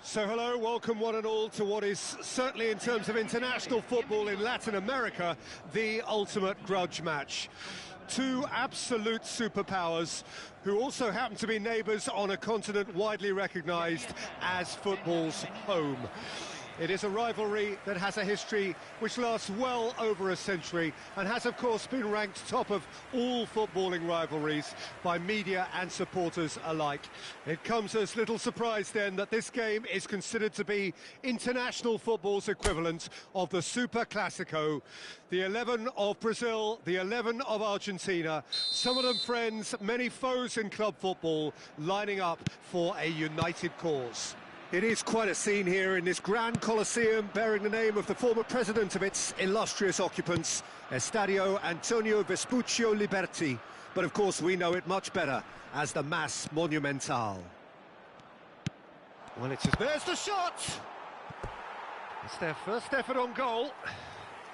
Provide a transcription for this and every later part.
So hello, welcome one and all to what is certainly in terms of international football in Latin America, the ultimate grudge match. Two absolute superpowers who also happen to be neighbours on a continent widely recognised as football's home. It is a rivalry that has a history which lasts well over a century and has, of course, been ranked top of all footballing rivalries by media and supporters alike. It comes as little surprise, then, that this game is considered to be international football's equivalent of the Super Classico. The 11 of Brazil, the 11 of Argentina, some of them friends, many foes in club football, lining up for a united cause. It is quite a scene here in this grand Colosseum, bearing the name of the former president of its illustrious occupants, Estadio Antonio Vespuccio Liberti. But of course we know it much better as the Mas Monumental. Well, there's the shot! It's their first effort on goal.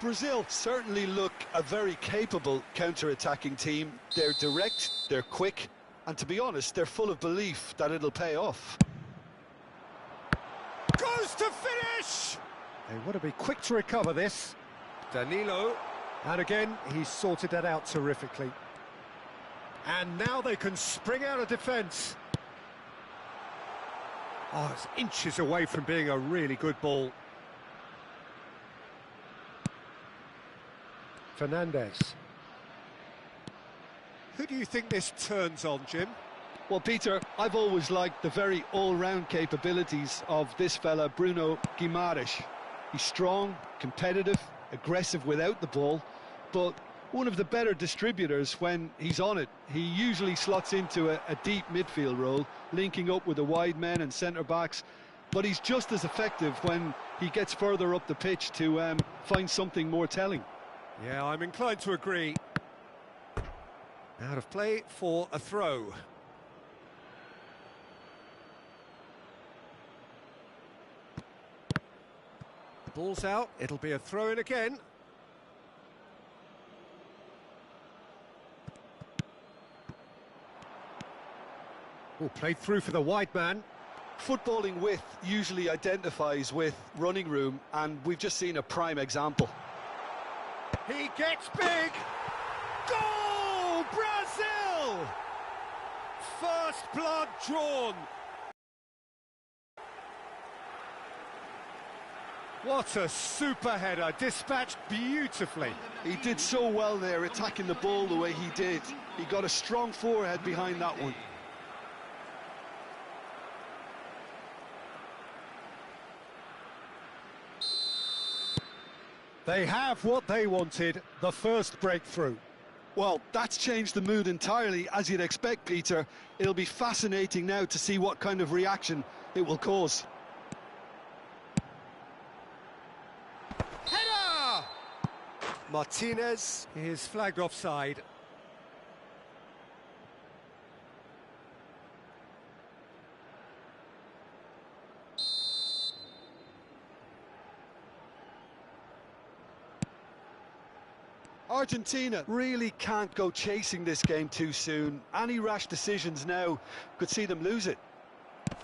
Brazil certainly look a very capable counter-attacking team. They're direct, they're quick, and to be honest, they're full of belief that it'll pay off. Goes to finish! They want to be quick to recover this. Danilo. And again, he's sorted that out terrifically. And now they can spring out of defence. Oh, it's inches away from being a really good ball. Fernandez. Who do you think this turns on, Jim? Well, Peter, I've always liked the very all-round capabilities of this fella, Bruno Guimaraes. He's strong, competitive, aggressive without the ball, but one of the better distributors when he's on it. He usually slots into a deep midfield role, linking up with the wide men and centre-backs, but he's just as effective when he gets further up the pitch to find something more telling. Yeah, I'm inclined to agree. Out of play for a throw. Ball's out, it'll be a throw-in again. Oh, played through for the wide man. Footballing width usually identifies with running room, and we've just seen a prime example. He gets big! Goal! Brazil! First blood drawn. What a super header, dispatched beautifully. He did so well there, attacking the ball the way he did. He got a strong forehead behind that one. They have what they wanted, the first breakthrough. Well, that's changed the mood entirely, as you'd expect, Peter. It'll be fascinating now to see what kind of reaction it will cause. Martinez is flagged offside. Argentina really can't go chasing this game too soon. Any rash decisions now could see them lose it.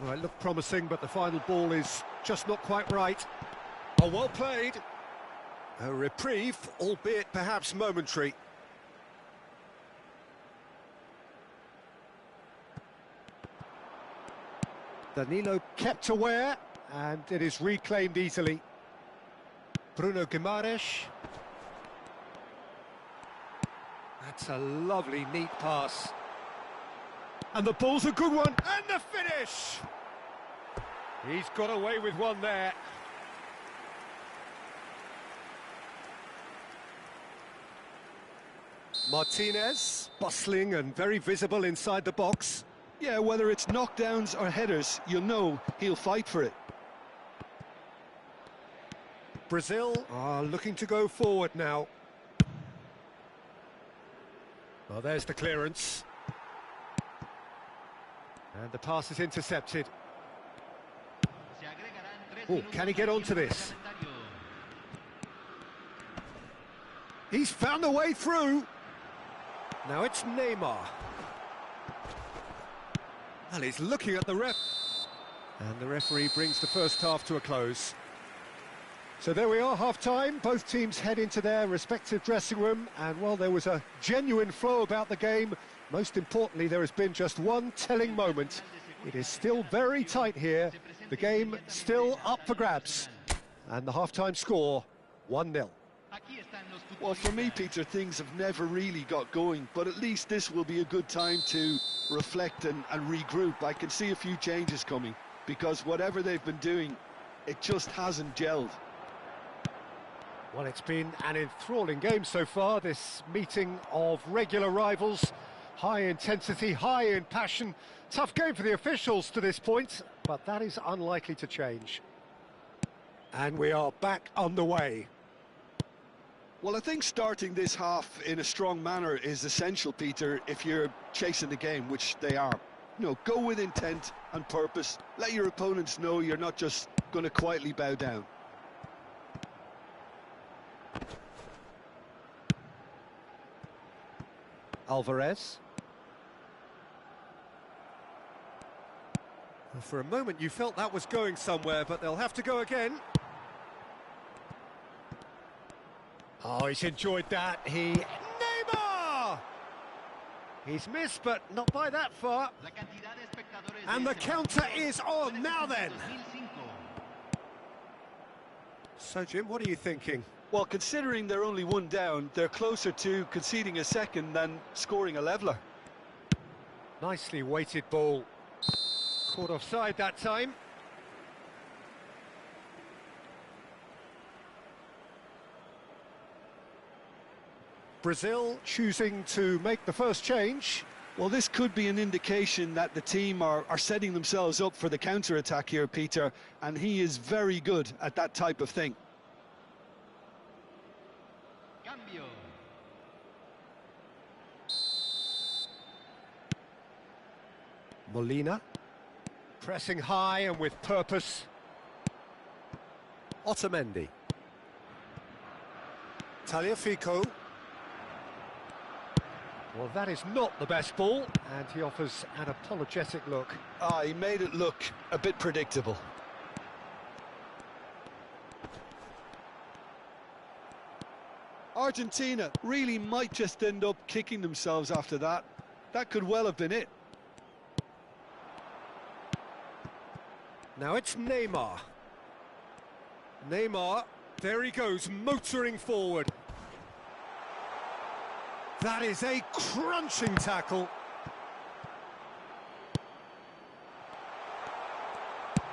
Well, it looked promising, but the final ball is just not quite right. Oh, well played. A reprieve, albeit perhaps momentary. Danilo kept aware, and it is reclaimed easily. Bruno Guimaraes. That's a lovely, neat pass. And the ball's a good one, and the finish! He's got away with one there. Martinez, bustling and very visible inside the box. Yeah, whether it's knockdowns or headers, you'll know he'll fight for it. Brazil are looking to go forward now. Well, there's the clearance. And the pass is intercepted. Oh, can he get onto this? He's found a way through. Now it's Neymar. Well, he's looking at the ref. And the referee brings the first half to a close. So there we are, half-time. Both teams head into their respective dressing room, and while there was a genuine flow about the game, most importantly, there has been just one telling moment. It is still very tight here. The game still up for grabs. And the half-time score, 1-0. Well, for me, Peter, things have never really got going, but at least this will be a good time to reflect and regroup. I can see a few changes coming, because whatever they've been doing, it just hasn't gelled. Well, it's been an enthralling game so far, this meeting of regular rivals. High intensity, high in passion. Tough game for the officials to this point, but that is unlikely to change. And we are back underway. Well, I think starting this half in a strong manner is essential, Peter, if you're chasing the game, which they are. You know, go with intent and purpose. Let your opponents know you're not just going to quietly bow down. Alvarez. Well, for a moment you felt that was going somewhere, but they'll have to go again. Oh, he's enjoyed that. Neymar! He's missed, but not by that far. And the counter is on now then. So, Jim, what are you thinking? Well, considering they're only one down, they're closer to conceding a second than scoring a leveller. Nicely weighted ball. Caught offside that time. Brazil choosing to make the first change. Well, this could be an indication that the team are setting themselves up for the counter-attack here, Peter, and he is very good at that type of thing. Molina, pressing high and with purpose. Otamendi. Tagliafico. Well, that is not the best ball, and he offers an apologetic look. He made it look a bit predictable. Argentina really might just end up kicking themselves after that. That could well have been it. Now it's Neymar. Neymar, there he goes, motoring forward. That is a crunching tackle.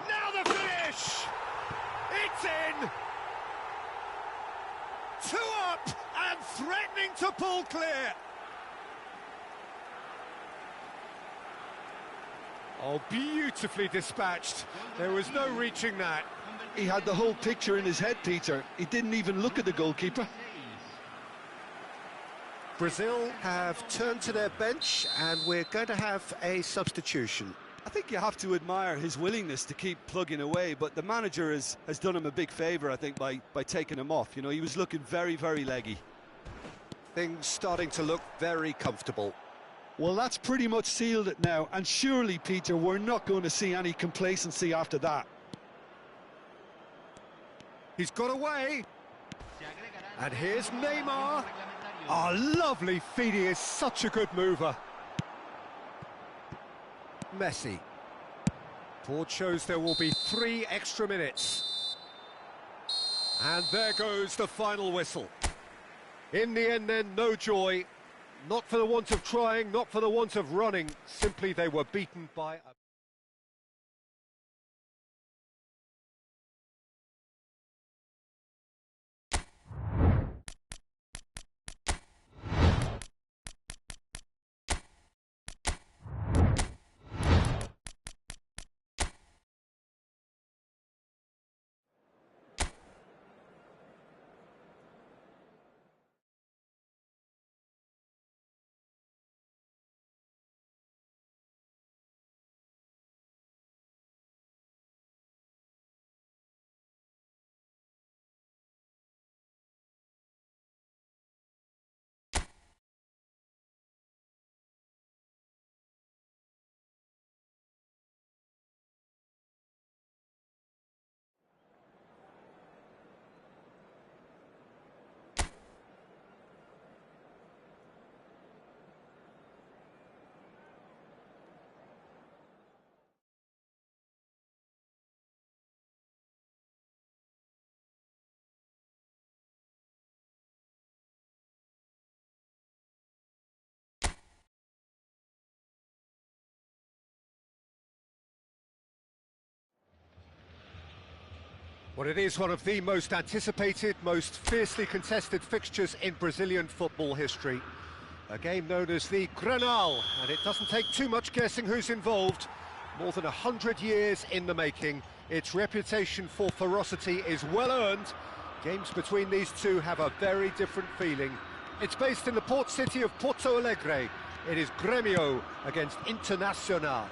Now the finish! It's in! 2 up and threatening to pull clear. Oh, beautifully dispatched. There was no reaching that. He had the whole picture in his head, Peter. He didn't even look at the goalkeeper. Brazil have turned to their bench, and we're going to have a substitution. I think you have to admire his willingness to keep plugging away, but the manager has done him a big favour, I think, by taking him off. You know, he was looking very, very leggy. Things starting to look very comfortable. Well, that's pretty much sealed it now, and surely, Peter, we're not going to see any complacency after that. He's got away. And here's Neymar. Oh, lovely feed. He is such a good mover. Messi. Board shows there will be 3 extra minutes. And there goes the final whistle. In the end then, no joy. Not for the want of trying, not for the want of running. Simply they were beaten by a... Well, it is one of the most anticipated, most fiercely contested fixtures in Brazilian football history. A game known as the Canal, and it doesn't take too much guessing who's involved. More than 100 years in the making. Its reputation for ferocity is well earned. Games between these two have a very different feeling. It's based in the port city of Porto Alegre. It is Grêmio against Internacional.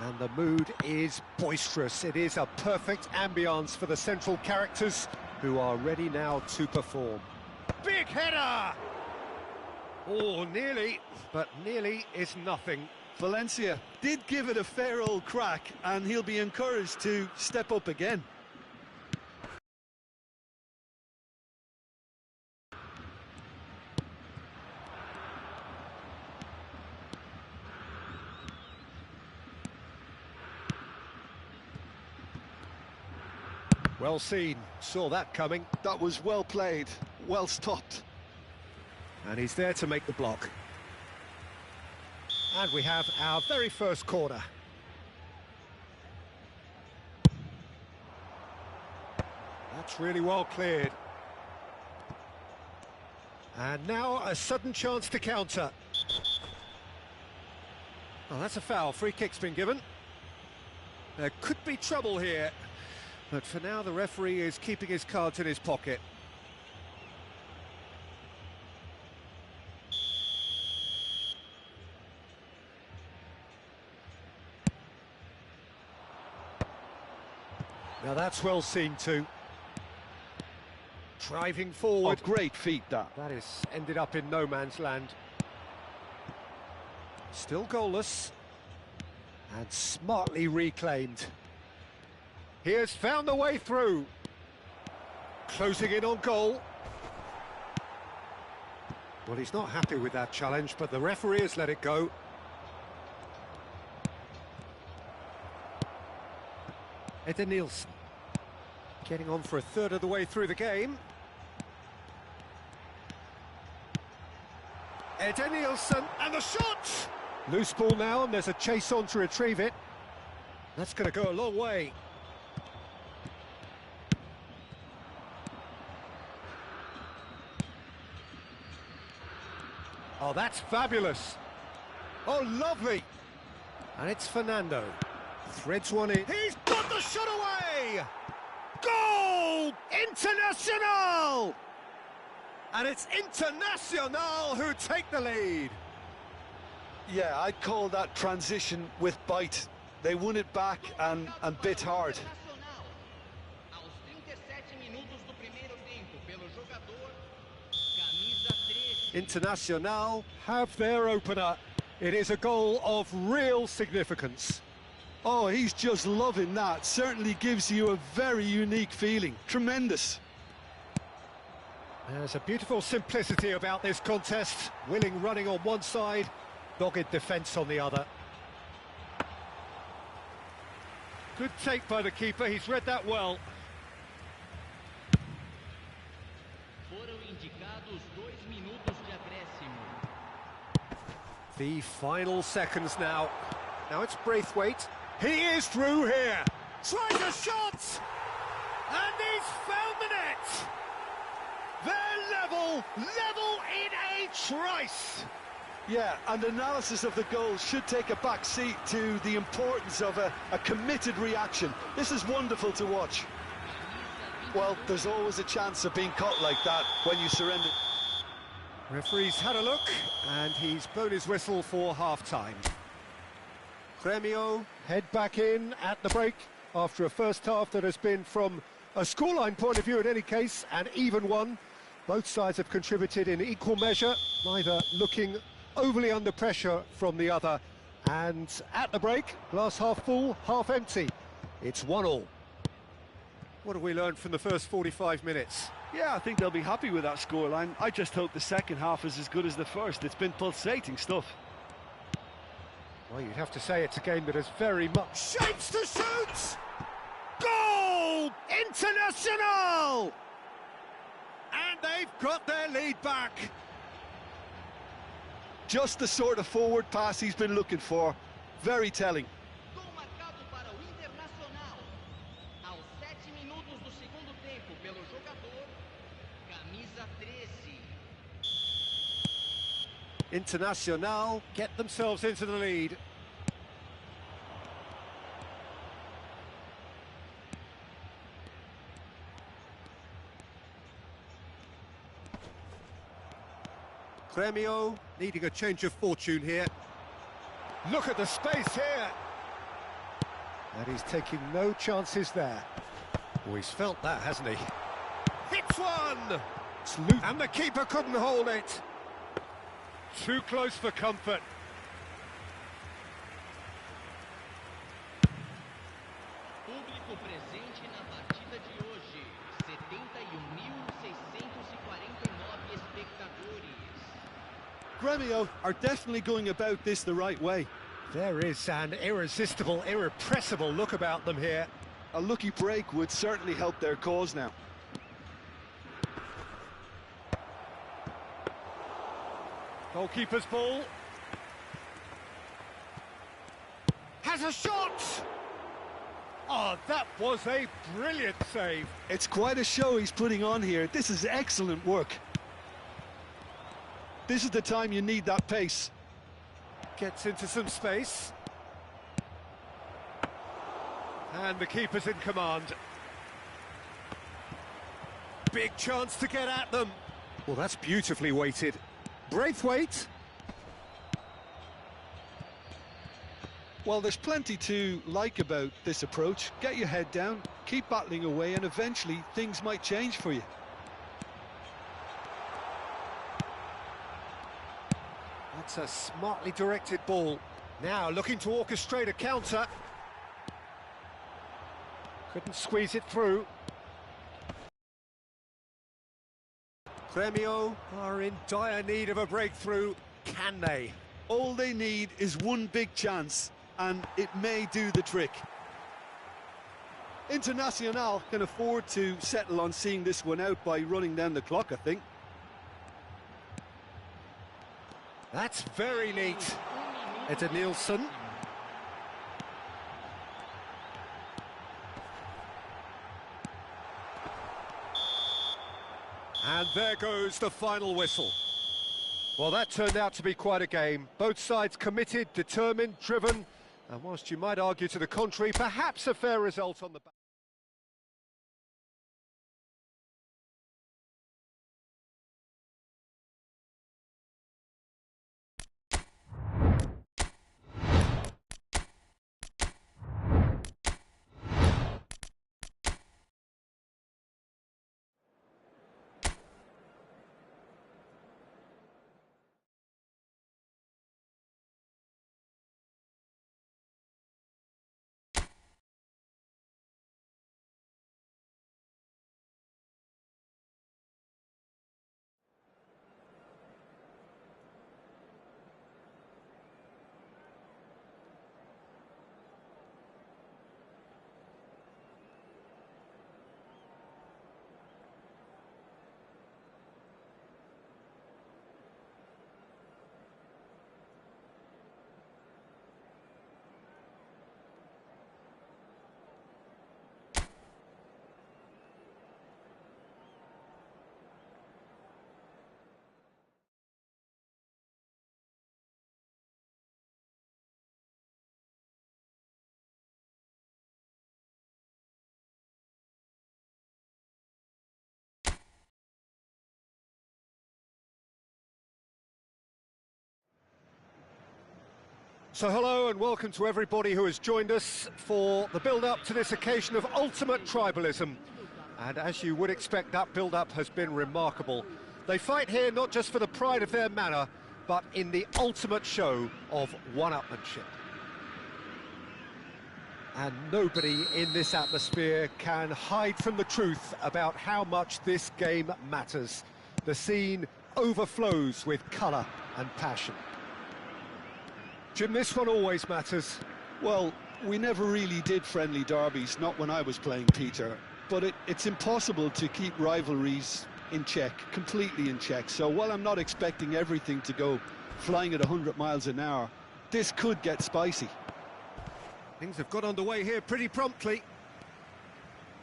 And the mood is boisterous. It is a perfect ambience for the central characters who are ready now to perform. Big header! Oh, nearly, but nearly is nothing. Valencia did give it a fair old crack, and he'll be encouraged to step up again. Well seen, saw that coming. That was well played, well stopped. And he's there to make the block. And we have our very first corner. That's really well cleared. And now a sudden chance to counter. Oh, that's a foul. Free kick's been given. There could be trouble here. But for now, the referee is keeping his cards in his pocket. Now that's well seen too. Driving forward. Oh, great feat, that. That is ended up in no man's land. Still goalless. And smartly reclaimed. He has found the way through. Closing in on goal. Well, he's not happy with that challenge, but the referee has let it go. Nielsen getting on for a third of the way through the game. Nielsen, and the shot! Loose ball now, and there's a chase on to retrieve it. That's going to go a long way. Oh, that's fabulous. Oh, lovely. And it's Fernando. Threads one in. He's got the shot away! Goal! Internacional! And it's Internacional who take the lead. Yeah, I'd call that transition with bite. They won it back and bit hard. Internacional have their opener. It is a goal of real significance. Oh, he's just loving that. Certainly gives you a very unique feeling. Tremendous. There's a beautiful simplicity about this contest. Willing running on one side, dogged defence on the other. Good take by the keeper, he's read that well. The final seconds now. Now it's Braithwaite. He is through here. Tries a shot! And he's found the net! They're level in a trice! Yeah, and analysis of the goal should take a back seat to the importance of a committed reaction. This is wonderful to watch. Well, there's always a chance of being caught like that when you surrender. Referee's had a look, and he's blown his whistle for half-time. Grêmio head back in at the break after a first half that has been, from a scoreline point of view in any case, an even one. Both sides have contributed in equal measure, neither looking overly under pressure from the other. And at the break, glass half full, half empty. It's 1-1. What have we learned from the first 45 minutes? Yeah, I think they'll be happy with that scoreline. I just hope the second half is as good as the first. It's been pulsating stuff. Well, you'd have to say it's a game that has very much shapes to shoot! Goal! Internacional! And they've got their lead back. Just the sort of forward pass he's been looking for. Very telling. Internacional get themselves into the lead. Grêmio needing a change of fortune here. Look at the space here. And he's taking no chances there. Oh, he's felt that, hasn't he? Hits one! And the keeper couldn't hold it. Too close for comfort. Público presente na partida de hoje, 71.649 espectadores. Grêmio are definitely going about this the right way. There is an irresistible, irrepressible look about them here. A lucky break would certainly help their cause now. Goalkeeper's ball. Has a shot! Oh, that was a brilliant save. It's quite a show he's putting on here. This is excellent work. This is the time you need that pace. Gets into some space. And the keeper's in command. Big chance to get at them. Well, that's beautifully weighted. Braithwaite. Well, there's plenty to like about this approach. Get your head down, keep battling away, and eventually things might change for you. That's a smartly directed ball. Now looking to orchestrate a counter. Couldn't squeeze it through. Grêmio are in dire need of a breakthrough. Can they? All they need is one big chance, and it may do the trick. Internacional can afford to settle on seeing this one out by running down the clock, I think. That's very neat. Eder Nielsen. And there goes the final whistle. Well, that turned out to be quite a game. Both sides committed, determined, driven, and whilst you might argue to the contrary, perhaps a fair result on the back. So hello and welcome to everybody who has joined us for the build-up to this occasion of ultimate tribalism. And as you would expect, that build-up has been remarkable. They fight here not just for the pride of their manor, but in the ultimate show of one-upmanship. And nobody in this atmosphere can hide from the truth about how much this game matters. The scene overflows with colour and passion. Jim, this one always matters. Well, we never really did friendly derbies, not when I was playing, Peter. But it's impossible to keep rivalries in check, completely in check. So while I'm not expecting everything to go flying at 100 miles an hour, this could get spicy. Things have got underway here pretty promptly.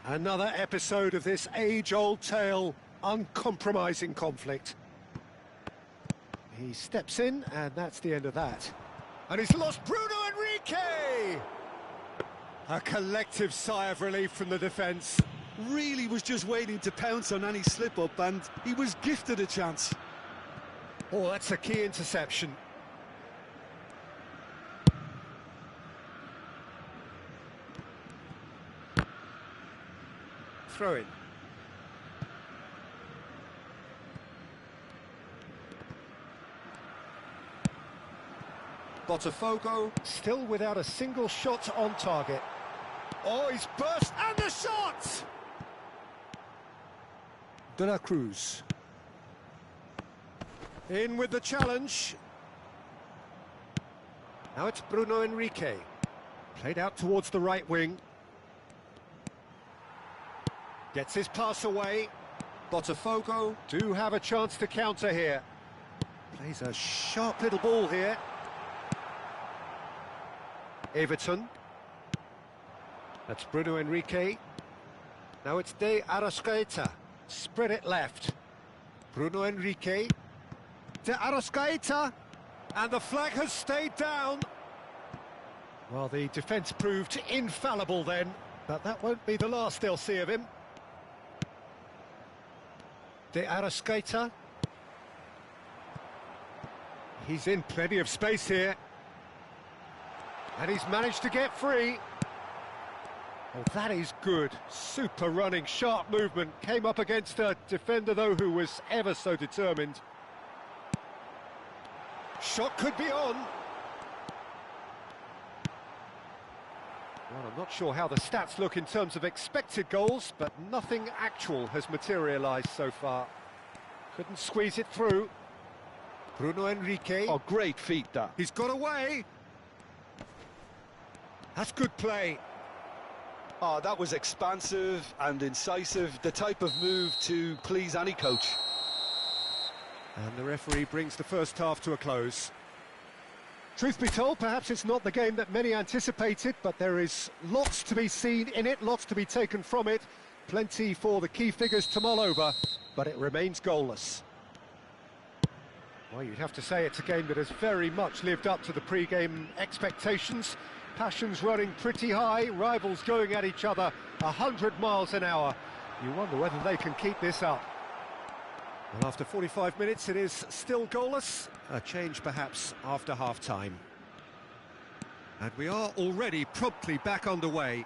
Another episode of this age-old tale, uncompromising conflict. He steps in, and that's the end of that. And he's lost Bruno Enrique! A collective sigh of relief from the defence. Really was just waiting to pounce on any slip-up, and he was gifted a chance. Oh, that's a key interception. Throw in. Botafogo still without a single shot on target. Oh, he's burst, and the shot! De la Cruz. In with the challenge. Now it's Bruno Enrique. Played out towards the right wing. Gets his pass away. Botafogo do have a chance to counter here. Plays a sharp little ball here. Everton. That's Bruno Enrique. Now it's De Arrascaeta. Spread it left. Bruno Enrique. De Arrascaeta. And the flag has stayed down. Well, the defence proved infallible then, but that won't be the last they'll see of him. De Arrascaeta. He's in plenty of space here. And he's managed to get free. Oh, that is good. Super running, sharp movement. Came up against a defender, though, who was ever so determined. Shot could be on. Well, I'm not sure how the stats look in terms of expected goals, but nothing actual has materialised so far. Couldn't squeeze it through. Bruno Enrique. Oh, great feat, that. He's got away. That's good play. Oh, that was expansive and incisive, the type of move to please any coach. And the referee brings the first half to a close. Truth be told, perhaps it's not the game that many anticipated, but there is lots to be seen in it, lots to be taken from it. Plenty for the key figures to mull over, but it remains goalless. Well, you'd have to say it's a game that has very much lived up to the pre-game expectations. Passions running pretty high, rivals going at each other 100 miles an hour. You wonder whether they can keep this up. Well, after 45 minutes, it is still goalless. A change, perhaps, after half-time. And we are already promptly back underway.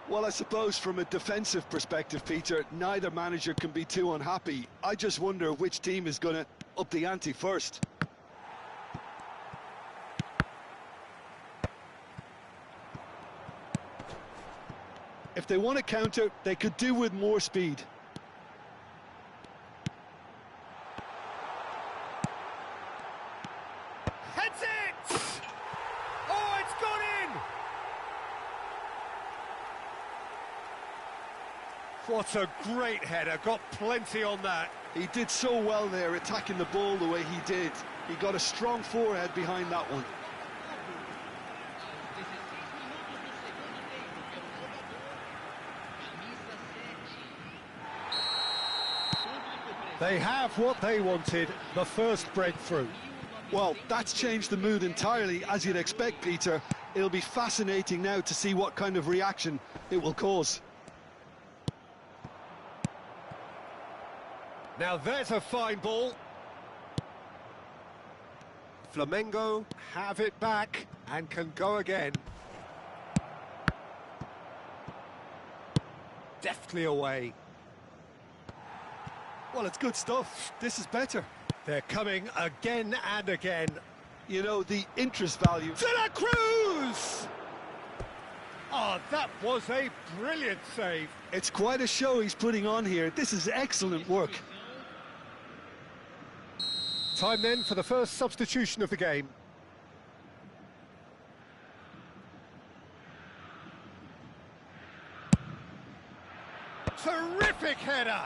Well, I suppose from a defensive perspective, Peter, neither manager can be too unhappy. I just wonder which team is going to up the ante first. If they want to counter, they could do with more speed. Heads it! Oh, it's gone in! What a great header, got plenty on that. He did so well there, attacking the ball the way he did. He got a strong forehead behind that one. They have what they wanted, the first breakthrough. Well, that's changed the mood entirely, as you'd expect, Peter. It'll be fascinating now to see what kind of reaction it will cause. Now there's a fine ball. Flamengo have it back and can go again. Deftly away. Well, it's good stuff. This is better. They're coming again and again. You know, the interest value. De la Cruz! Oh, that was a brilliant save. It's quite a show he's putting on here. This is excellent work. Time then for the first substitution of the game. Terrific header!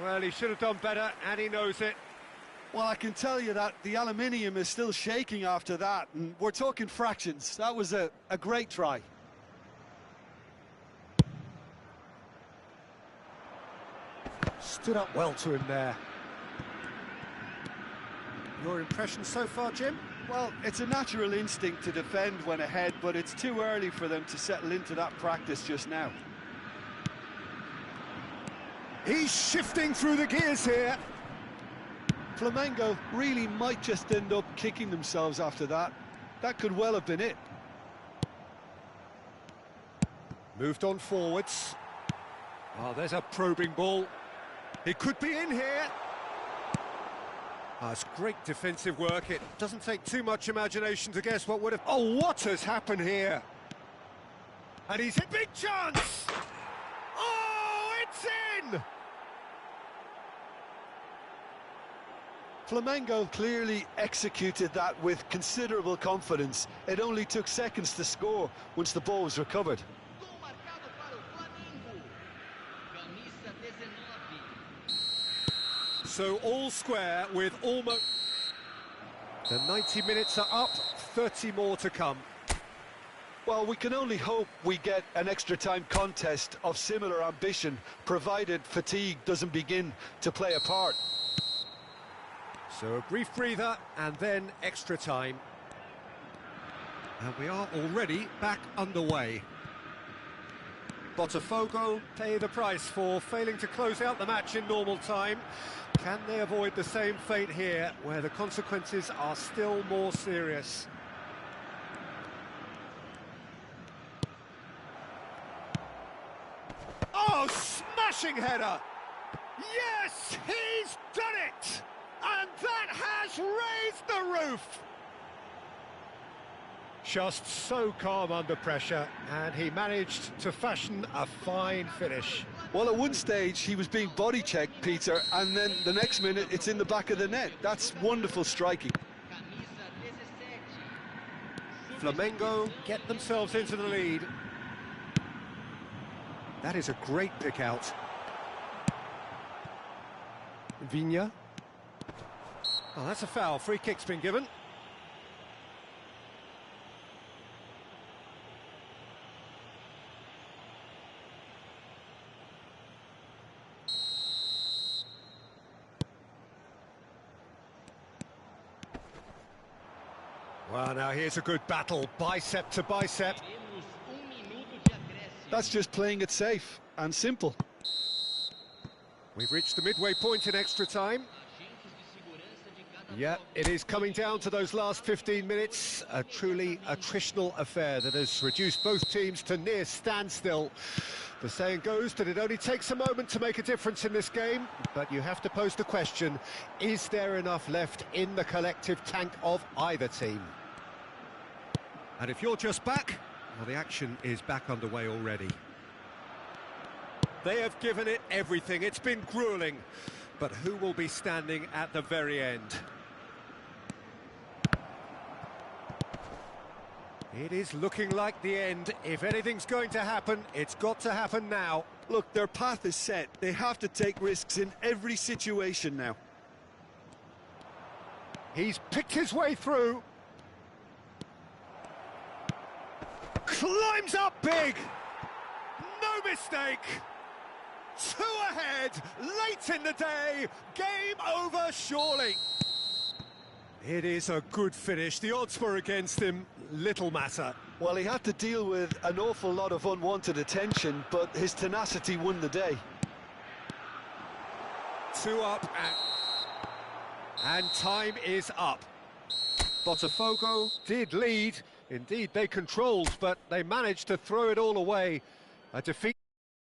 Well, he should have done better, and he knows it. Well, I can tell you that the aluminium is still shaking after that, and we're talking fractions. That was a great try. Stood up well to him there. Your impression so far, Jim? Well, it's a natural instinct to defend when ahead, but it's too early for them to settle into that practice just now. He's shifting through the gears here. Flamengo really might just end up kicking themselves after that. That could well have been it. Moved on forwards. Oh, there's a probing ball. He could be in here. Oh, it's great defensive work. It doesn't take too much imagination to guess what would have... Oh, what has happened here? And he's hit. Big chance! Oh, it's in! Flamengo clearly executed that with considerable confidence. It only took seconds to score once the ball was recovered. Gol marcado para o Flamengo. Camisa 19. So all square with almost... The 90 minutes are up, 30 more to come. Well, we can only hope we get an extra-time contest of similar ambition, provided fatigue doesn't begin to play a part. So a brief breather and then extra time. And we are already back underway. Botafogo pay the price for failing to close out the match in normal time. Can they avoid the same fate here, where the consequences are still more serious? Oh, smashing header! Yes, he's done it! And that has raised the roof! Just so calm under pressure, and he managed to fashion a fine finish. Well, at one stage he was being body-checked, Peter, and then the next minute it's in the back of the net. That's wonderful striking. Camisa 17. Flamengo get themselves into the lead. That is a great pick out. Vigna. Oh, that's a foul. Free kick's been given. Well, now here's a good battle, bicep to bicep. Temos minuto de acréscimo. That's just playing it safe and simple. We've reached the midway point in extra time. Agentes de segurança de cada Yeah, it is coming down to those last 15 minutes. A truly attritional affair that has reduced both teams to near standstill. The saying goes that it only takes a moment to make a difference in this game, but you have to pose the question, is there enough left in the collective tank of either team? And if you're just back, well, the action is back underway already. They have given it everything. It's been grueling. But who will be standing at the very end? It is looking like the end. If anything's going to happen, it's got to happen now. Look, their path is set. They have to take risks in every situation now. He's picked his way through. Climbs up big. No mistake. Two ahead, late in the day, game over surely. It is a good finish, the odds were against him, little matter. Well, he had to deal with an awful lot of unwanted attention, but his tenacity won the day. Two up, and time is up. Botafogo did lead, indeed they controlled, but they managed to throw it all away. A defeat.